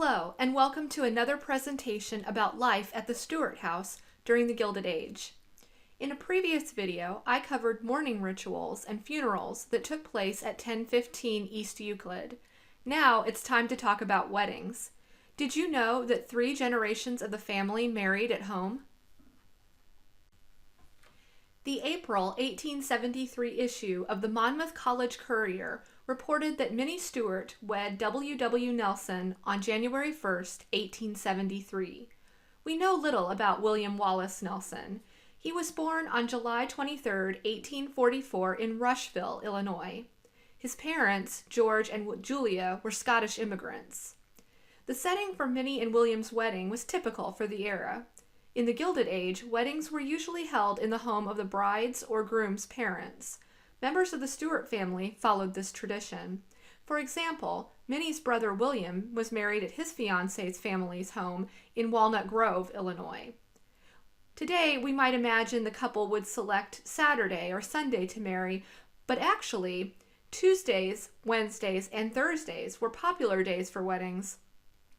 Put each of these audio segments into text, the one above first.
Hello, and welcome to another presentation about life at the Stewart House during the Gilded Age. In a previous video, I covered mourning rituals and funerals that took place at 1015 East Euclid. Now it's time to talk about weddings. Did you know that 3 generations of the family married at home? The April 1873 issue of the Monmouth College Courier reported that Minnie Stewart wed W. W. Nelson on January 1, 1873. We know little about William Wallace Nelson. He was born on July 23, 1844 in Rushville, Illinois. His parents, George and Julia, were Scottish immigrants. The setting for Minnie and William's wedding was typical for the era. In the Gilded Age, weddings were usually held in the home of the bride's or groom's parents. Members of the Stewart family followed this tradition. For example, Minnie's brother William was married at his fiancée's family's home in Walnut Grove, Illinois. Today, we might imagine the couple would select Saturday or Sunday to marry, but actually, Tuesdays, Wednesdays, and Thursdays were popular days for weddings.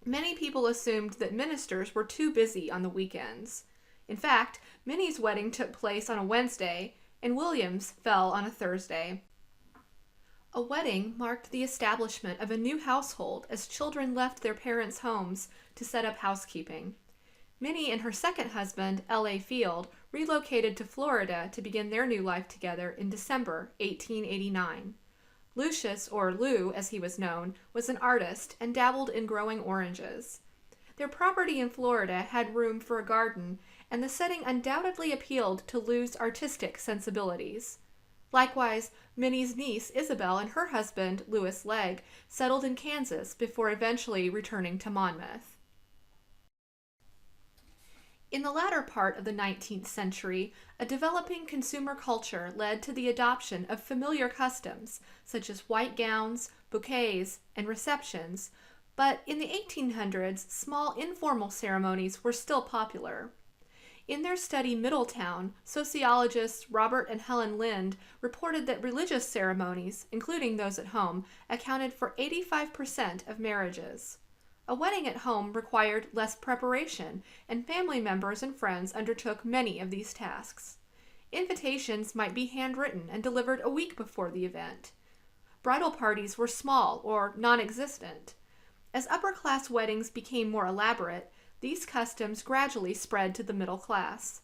Many people assumed that ministers were too busy on the weekends. In fact, Minnie's wedding took place on a Wednesday, and William's fell on a Thursday. A wedding marked the establishment of a new household as children left their parents' homes to set up housekeeping. Minnie and her second husband, L.A. Field, relocated to Florida to begin their new life together in December 1889. Lucius, or Lou as he was known, was an artist and dabbled in growing oranges. Their property in Florida had room for a garden, and the setting undoubtedly appealed to Lou's artistic sensibilities. Likewise, Minnie's niece Isabel and her husband, Louis Legg, settled in Kansas before eventually returning to Monmouth. In the latter part of the 19th century, a developing consumer culture led to the adoption of familiar customs, such as white gowns, bouquets, and receptions, but in the 1800s, small informal ceremonies were still popular. In their study Middletown, sociologists Robert and Helen Lind reported that religious ceremonies, including those at home, accounted for 85% of marriages. A wedding at home required less preparation, and family members and friends undertook many of these tasks. Invitations might be handwritten and delivered a week before the event. Bridal parties were small or non-existent. As upper-class weddings became more elaborate, these customs gradually spread to the middle class.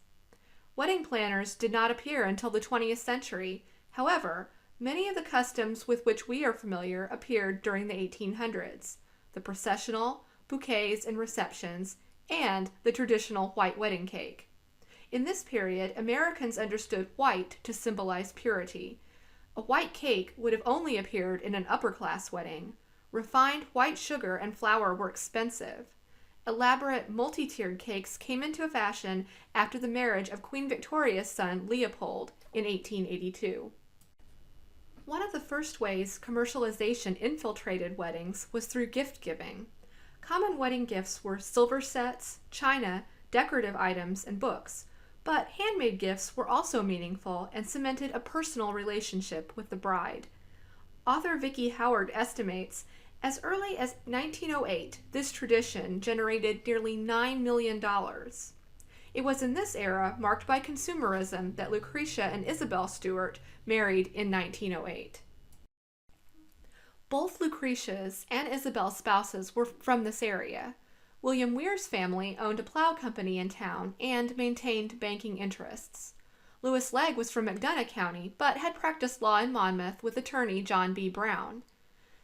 Wedding planners did not appear until the 20th century. However, many of the customs with which we are familiar appeared during the 1800s. The processional, bouquets and receptions, and the traditional white wedding cake. In this period, Americans understood white to symbolize purity. A white cake would have only appeared in an upper-class wedding. Refined white sugar and flour were expensive. Elaborate multi-tiered cakes came into fashion after the marriage of Queen Victoria's son Leopold in 1882. One of the first ways commercialization infiltrated weddings was through gift giving. Common wedding gifts were silver sets, china, decorative items, and books, but handmade gifts were also meaningful and cemented a personal relationship with the bride. Author Vicki Howard estimates as early as 1908, this tradition generated nearly $9 million. It was in this era, marked by consumerism, that Lucretia and Isabel Stewart married in 1908. Both Lucretia's and Isabel's spouses were from this area. William Weir's family owned a plow company in town and maintained banking interests. Louis Legg was from McDonough County, but had practiced law in Monmouth with attorney John B. Brown.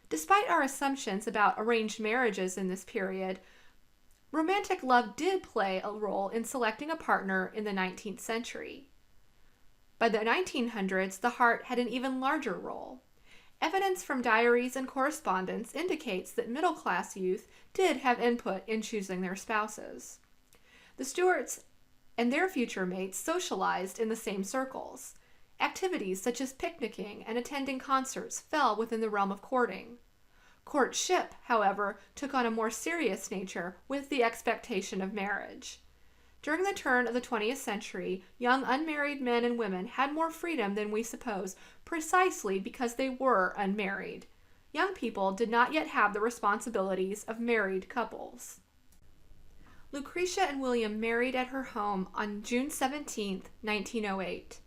Despite our assumptions about arranged marriages in this period, romantic love did play a role in selecting a partner in the 19th century. By the 1900s, the heart had an even larger role. Evidence from diaries and correspondence indicates that middle-class youth did have input in choosing their spouses. The Stewarts and their future mates socialized in the same circles. Activities such as picnicking and attending concerts fell within the realm of courting. Courtship, however, took on a more serious nature with the expectation of marriage. During the turn of the 20th century, young unmarried men and women had more freedom than we suppose, precisely because they were unmarried. young people did not yet have the responsibilities of married couples. Lucretia and William married at her home on June 17, 1908.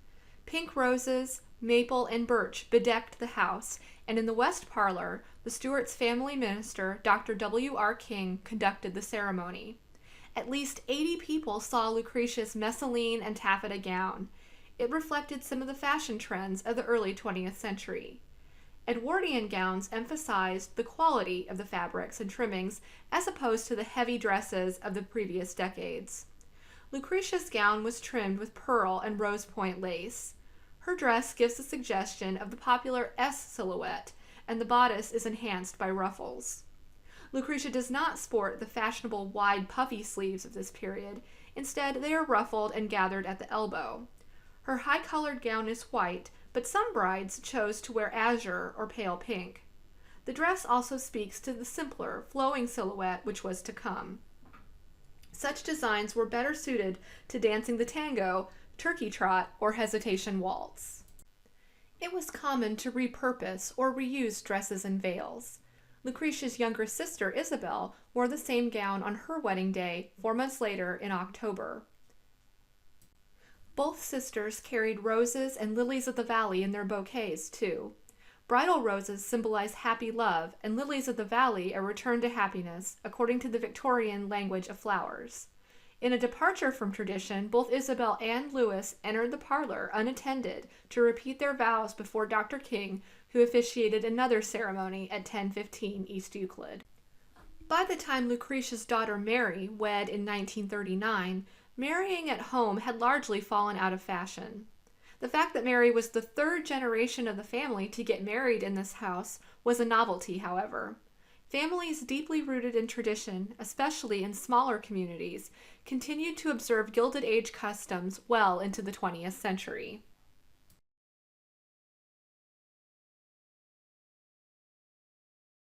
Pink roses, maple, and birch bedecked the house, and in the west parlor, the Stewart's family minister, Dr. W. R. King, conducted the ceremony. At least 80 people saw Lucretia's messaline and taffeta gown. It reflected some of the fashion trends of the early 20th century. Edwardian gowns emphasized the quality of the fabrics and trimmings as opposed to the heavy dresses of the previous decades. Lucretia's gown was trimmed with pearl and rose point lace. Her dress gives a suggestion of the popular S silhouette, and the bodice is enhanced by ruffles. Lucretia does not sport the fashionable wide puffy sleeves of this period. Instead, they are ruffled and gathered at the elbow. Her high-colored gown is white, but some brides chose to wear azure or pale pink. The dress also speaks to the simpler, flowing silhouette which was to come. Such designs were better suited to dancing the tango, turkey trot, or hesitation waltz. It was common to repurpose or reuse dresses and veils. Lucretia's younger sister, Isabel, wore the same gown on her wedding day 4 months later in October. Both sisters carried roses and lilies of the valley in their bouquets, too. Bridal roses symbolize happy love, and lilies of the valley a return to happiness, according to the Victorian language of flowers. In a departure from tradition, both Isabel and Louis entered the parlor unattended to repeat their vows before Dr. King, who officiated another ceremony at 1015 East Euclid. By the time Lucretia's daughter Mary wed in 1939, marrying at home had largely fallen out of fashion. The fact that Mary was the third generation of the family to get married in this house was a novelty, however. Families deeply rooted in tradition, especially in smaller communities, continued to observe Gilded Age customs well into the 20th century.